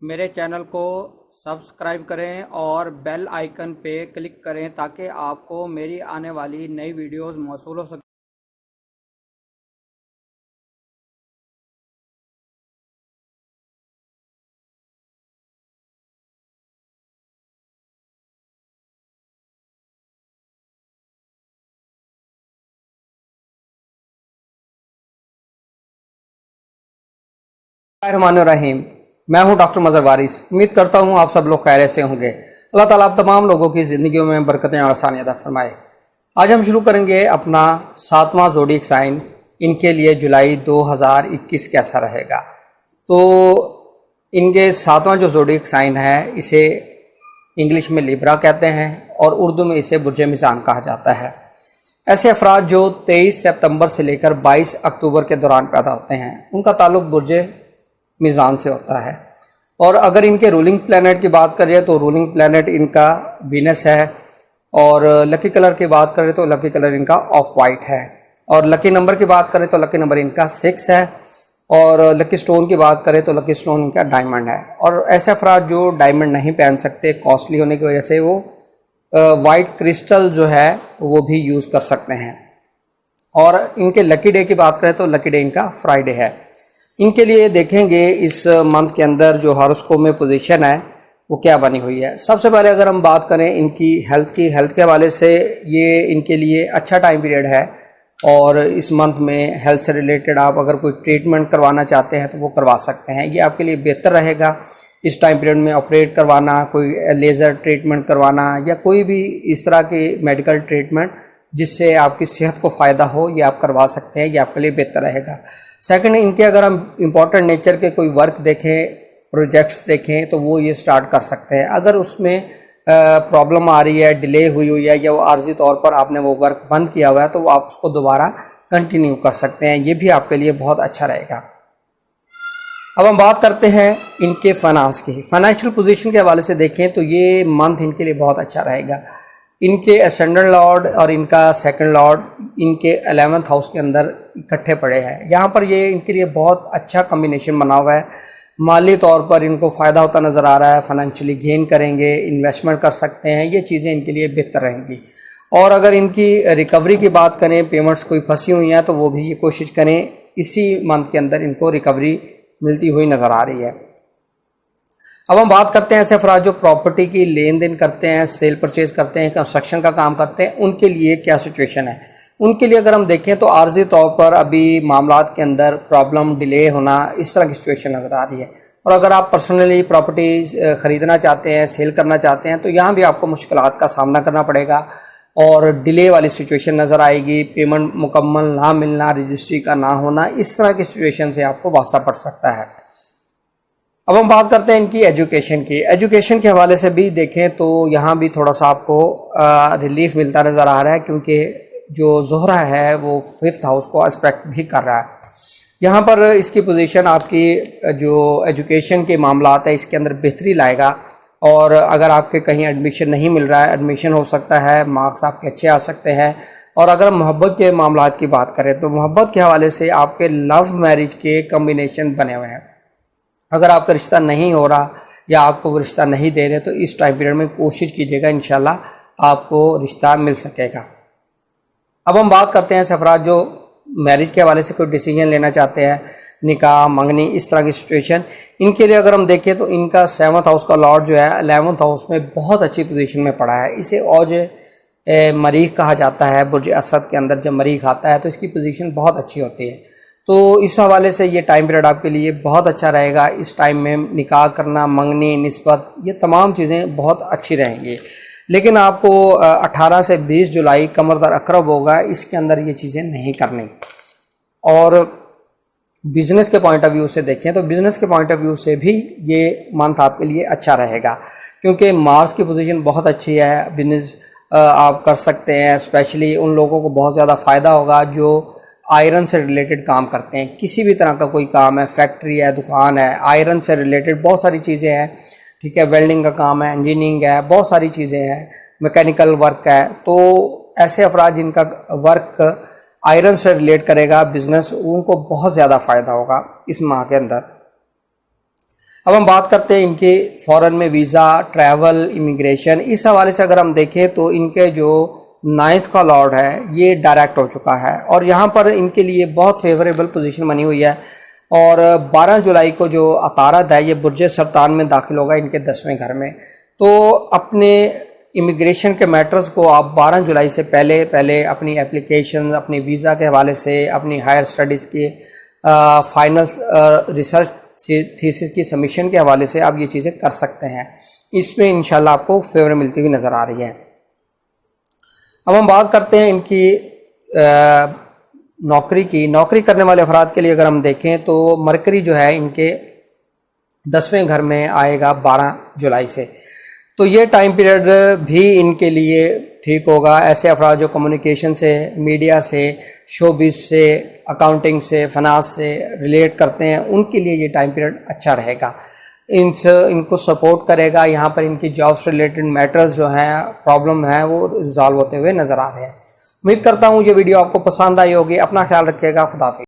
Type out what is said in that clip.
میرے چینل کو سبسکرائب کریں اور بیل آئیکن پہ کلک کریں تاکہ آپ کو میری آنے والی نئی ویڈیوز موصول ہو سکیں۔ الرحمن الرحیم، میں ہوں ڈاکٹر مظہر وارث۔ امید کرتا ہوں آپ سب لوگ خیریت سے ہوں گے۔ اللہ تعالیٰ آپ تمام لوگوں کی زندگیوں میں برکتیں اور آسانیاں عطا فرمائے۔ آج ہم شروع کریں گے اپنا 7واں زوڈیک سائن، ان کے لیے جولائی 2021 کیسا رہے گا۔ تو ان کے 7واں جو زوڈیک سائن ہے اسے انگلش میں لیبرا کہتے ہیں اور اردو میں اسے برج میزان کہا جاتا ہے۔ ایسے افراد جو 23 سپتمبر سے لے کر 22 اکتوبر کے دوران پیدا ہوتے ہیں ان کا تعلق برج میزان سے ہوتا ہے، اور اگر ان کے رولنگ پلینٹ کی بات کریں تو رولنگ پلینٹ ان کا وینس ہے، اور لکی کلر کی بات کریں تو لکی کلر ان کا آف وائٹ ہے، اور لکی نمبر کی بات کریں تو لکی نمبر ان کا 6 ہے، اور لکی سٹون کی بات کریں تو لکی سٹون ان کا ڈائمنڈ ہے۔ اور ایسے افراد جو ڈائمنڈ نہیں پہن سکتے کاسٹلی ہونے کی وجہ سے وہ وائٹ کرسٹل جو ہے وہ بھی یوز کر سکتے ہیں۔ اور ان کے لکی ڈے کی بات کریں تو لکی ڈے ان کا فرائیڈے ہے۔ ان کے لیے دیکھیں گے اس منتھ کے اندر جو ہاروسکوپ میں پوزیشن ہے وہ کیا بنی ہوئی ہے۔ سب سے پہلے اگر ہم بات کریں ان کی ہیلتھ کے حوالے سے، یہ ان کے لیے اچھا ٹائم پیریڈ ہے، اور اس منتھ میں ہیلتھ سے ریلیٹڈ آپ اگر کوئی ٹریٹمنٹ کروانا چاہتے ہیں تو وہ کروا سکتے ہیں۔ یہ آپ کے لیے بہتر رہے گا اس ٹائم پیریڈ میں آپریٹ کروانا، کوئی لیزر ٹریٹمنٹ کروانا یا کوئی بھی اس طرح کی میڈیکل ٹریٹمنٹ جس سے آپ کی صحت کو فائدہ ہو، یہ آپ کروا سکتے ہیں، یہ آپ کے لیے بہتر رہے گا۔ سیکنڈ، ان کے اگر ہم امپورٹنٹ نیچر کے کوئی ورک دیکھیں، پروجیکٹس دیکھیں تو وہ یہ سٹارٹ کر سکتے ہیں۔ اگر اس میں پرابلم آ رہی ہے، ڈیلے ہوئی ہے، یا وہ عارضی طور پر آپ نے وہ ورک بند کیا ہوا ہے تو وہ آپ اس کو دوبارہ کنٹینیو کر سکتے ہیں، یہ بھی آپ کے لیے بہت اچھا رہے گا۔ اب ہم بات کرتے ہیں ان کے فائنانس کی۔ فائنینشیل پوزیشن کے حوالے سے دیکھیں تو یہ منتھ ان کے لیے بہت اچھا رہے گا۔ ان کے اسینڈنٹ لارڈ اور ان کا سیکنڈ لارڈ ان کے 11th ہاؤس کے اندر اکٹھے پڑے ہیں، یہاں پر یہ ان کے لیے بہت اچھا کمبینیشن بنا ہوا ہے۔ مالی طور پر ان کو فائدہ ہوتا نظر آ رہا ہے، فائنینشلی گین کریں گے، انویسٹمنٹ کر سکتے ہیں، یہ چیزیں ان کے لیے بہتر رہیں گی۔ اور اگر ان کی ریکوری کی بات کریں، پیمنٹس کوئی پھنسی ہوئی ہیں تو وہ بھی یہ کوشش کریں اسی منتھ کے اندر ان کو ریکوری ملتی ہوئی نظر آ رہی ہے۔ اب ہم بات کرتے ہیں ایسے افراد جو پراپرٹی کی لین دین کرتے ہیں، سیل پرچیز کرتے ہیں، کنسٹرکشن کا کام کرتے ہیں، ان کے لیے کیا سچویشن ہے۔ ان کے لیے اگر ہم دیکھیں تو عارضی طور پر ابھی معاملات کے اندر پرابلم، ڈیلے ہونا، اس طرح کی سچویشن نظر آ رہی ہے۔ اور اگر آپ پرسنلی پراپرٹی خریدنا چاہتے ہیں، سیل کرنا چاہتے ہیں تو یہاں بھی آپ کو مشکلات کا سامنا کرنا پڑے گا، اور ڈیلے والی سچویشن نظر آئے گی، پیمنٹ مکمل نہ ملنا، رجسٹری کا نہ ہونا، اس طرح کی سچویشن سے آپ کو واسطہ پڑ سکتا ہے۔ اب ہم بات کرتے ہیں ان کی ایجوکیشن کی۔ ایجوکیشن کے حوالے سے بھی دیکھیں تو یہاں بھی تھوڑا سا آپ کو ریلیف ملتا نظر آ رہا ہے، کیونکہ جو زہرہ ہے وہ 5th ہاؤس کو اسپیکٹ بھی کر رہا ہے۔ یہاں پر اس کی پوزیشن آپ کی جو ایجوکیشن کے معاملات ہے اس کے اندر بہتری لائے گا، اور اگر آپ کے کہیں ایڈمیشن نہیں مل رہا ہے، ایڈمیشن ہو سکتا ہے، مارکس آپ کے اچھے آ سکتے ہیں۔ اور اگر ہم محبت کے معاملات کی بات کریں تو محبت کے حوالے سے آپ کے لو میرج کے کمبینیشن بنے ہوئے ہیں۔ اگر آپ کا رشتہ نہیں ہو رہا یا آپ کو وہ رشتہ نہیں دے رہے تو اس ٹائم پیریڈ میں کوشش کیجیے گا، انشاءاللہ آپ کو رشتہ مل سکے گا۔ اب ہم بات کرتے ہیں ایسے افراد جو میرج کے حوالے سے کوئی ڈیسیجن لینا چاہتے ہیں، نکاح، منگنی، اس طرح کی سچویشن، ان کے لیے اگر ہم دیکھیں تو ان کا 7th ہاؤس کا لارڈ جو ہے 11th ہاؤس میں بہت اچھی پوزیشن میں پڑا ہے۔ اسے اوج مریخ کہا جاتا ہے، برج اسد کے اندر جب مریخ آتا ہے تو اس کی پوزیشن بہت اچھی ہوتی ہے۔ تو اس حوالے سے یہ ٹائم پیریڈ آپ کے لیے بہت اچھا رہے گا۔ اس ٹائم میں نکاح کرنا، منگنی، نسبت، یہ تمام چیزیں بہت اچھی رہیں گی۔ لیکن آپ کو 18 سے 20 جولائی قمر در اقرب ہوگا، اس کے اندر یہ چیزیں نہیں کرنی۔ اور بزنس کے پوائنٹ آف ویو سے دیکھیں تو بزنس کے پوائنٹ آف ویو سے بھی یہ منتھ آپ کے لیے اچھا رہے گا، کیونکہ مارس کی پوزیشن بہت اچھی ہے۔ بزنس آپ کر سکتے ہیں، اسپیشلی ان لوگوں کو بہت زیادہ فائدہ ہوگا جو آئرن سے ریلیٹڈ کام کرتے ہیں۔ کسی بھی طرح کا کوئی کام ہے، فیکٹری ہے، دکان ہے، آئرن سے ریلیٹڈ بہت ساری چیزیں ہیں، ٹھیک ہے، ویلڈنگ کا کام ہے، انجینئرنگ ہے، بہت ساری چیزیں ہیں، میکینیکل ورک ہے۔ تو ایسے افراد جن کا ورک آئرن سے ریلیٹ کرے گا، بزنس، ان کو بہت زیادہ فائدہ ہوگا اس ماہ کے اندر۔ اب ہم بات کرتے ہیں ان کے فورن میں ویزا، ٹریول، امیگریشن. اس حوالے سے اگر ہم دیکھیں تو ان کے جو 9th کا لاٹ ہے یہ ڈائریکٹ ہو چکا ہے اور یہاں پر ان کے لیے بہت فیوریبل پوزیشن بنی ہوئی ہے. اور 12 جولائی کو جو عطارد ہے یہ برج سرطان میں داخل ہوگا ان کے 10ویں گھر میں. تو اپنے امیگریشن کے میٹرز کو آپ 12 جولائی سے پہلے اپنی اپلیکیشن، اپنی ویزا کے حوالے سے، اپنی ہائر اسٹڈیز کی فائنل ریسرچ تھیسس کی سبمیشن کے حوالے سے آپ یہ چیزیں کر سکتے ہیں. اس میں انشاءاللہ آپ کو فیور ملتی ہوئی نظر آ رہی ہے. اب ہم بات کرتے ہیں ان کی نوکری کرنے والے افراد کے لیے اگر ہم دیکھیں تو مرکری جو ہے ان کے 10ویں گھر میں آئے گا 12 جولائی سے. تو یہ ٹائم پیریڈ بھی ان کے لیے ٹھیک ہوگا. ایسے افراد جو کمیونیکیشن سے، میڈیا سے، شوبز سے، اکاؤنٹنگ سے، فنانس سے ریلیٹ کرتے ہیں، ان کے لیے یہ ٹائم پیریڈ اچھا رہے گا. ان کو سپورٹ کرے گا. یہاں پر ان کی جاب سے ریلیٹڈ میٹرز جو ہیں، پرابلم ہیں، وہ ریزالو ہوتے ہوئے نظر آ رہے ہیں. امید کرتا ہوں یہ ویڈیو آپ کو پسند آئی ہوگی. اپنا خیال رکھیے گا. خدا حافظ.